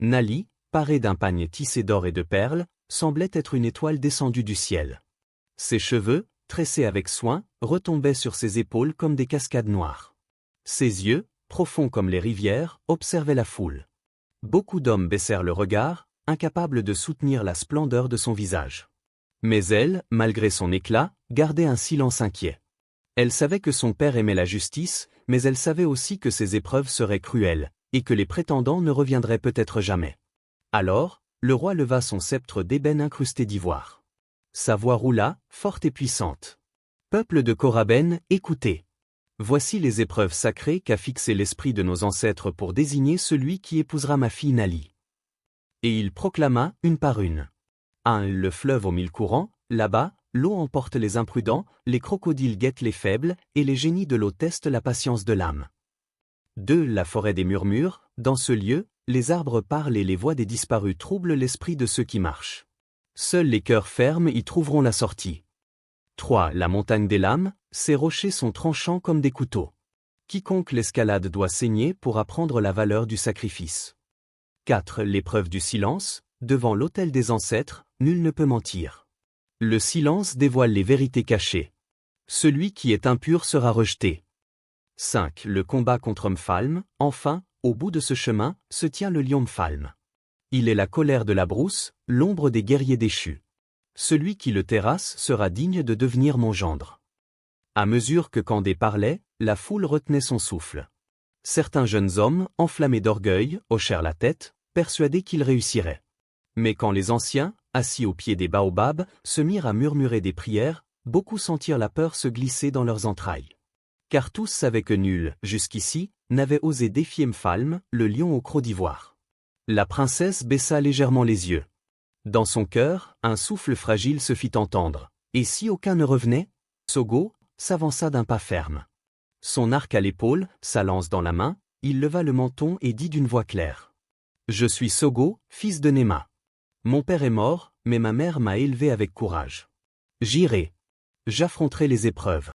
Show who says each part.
Speaker 1: Nali, parée d'un pagne tissé d'or et de perles, semblait être une étoile descendue du ciel. Ses cheveux, tressés avec soin, retombaient sur ses épaules comme des cascades noires. Ses yeux, profonds comme les rivières, observaient la foule. Beaucoup d'hommes baissèrent le regard, incapables de soutenir la splendeur de son visage. Mais elle, malgré son éclat, gardait un silence inquiet. Elle savait que son père aimait la justice, mais elle savait aussi que ces épreuves seraient cruelles, et que les prétendants ne reviendraient peut-être jamais. Alors, le roi leva son sceptre d'ébène incrusté d'ivoire. Sa voix roula, forte et puissante. « Peuple de Koraben, écoutez. Voici les épreuves sacrées qu'a fixées l'esprit de nos ancêtres pour désigner celui qui épousera ma fille Nali. » Et il proclama, une par une. 1. Le fleuve aux 1000 courants, là-bas, l'eau emporte les imprudents, les crocodiles guettent les faibles, et les génies de l'eau testent la patience de l'âme. 2. La forêt des murmures, dans ce lieu, les arbres parlent et les voix des disparus troublent l'esprit de ceux qui marchent. Seuls les cœurs fermes y trouveront la sortie. 3. La montagne des lames, ses rochers sont tranchants comme des couteaux. Quiconque l'escalade doit saigner pour apprendre la valeur du sacrifice. 4. L'épreuve du silence, devant l'autel des ancêtres, nul ne peut mentir. Le silence dévoile les vérités cachées. Celui qui est impur sera rejeté. 5. Le combat contre Mfalm, enfin, au bout de ce chemin, se tient le lion Mfalm. Il est la colère de la brousse, l'ombre des guerriers déchus. Celui qui le terrasse sera digne de devenir mon gendre. À mesure que Candé parlait, la foule retenait son souffle. Certains jeunes hommes, enflammés d'orgueil, hochèrent la tête, persuadés qu'ils réussiraient. Mais quand les anciens, assis au pied des baobabs, se mirent à murmurer des prières, beaucoup sentirent la peur se glisser dans leurs entrailles. Car tous savaient que nul, jusqu'ici, n'avait osé défier Mfalm, le lion au croc d'ivoire. La princesse baissa légèrement les yeux. Dans son cœur, un souffle fragile se fit entendre. Et si aucun ne revenait, Sogo s'avança d'un pas ferme. Son arc à l'épaule, sa lance dans la main, il leva le menton et dit d'une voix claire. « Je suis Sogo, fils de Nema. Mon père est mort, mais ma mère m'a élevé avec courage. J'irai. J'affronterai les épreuves.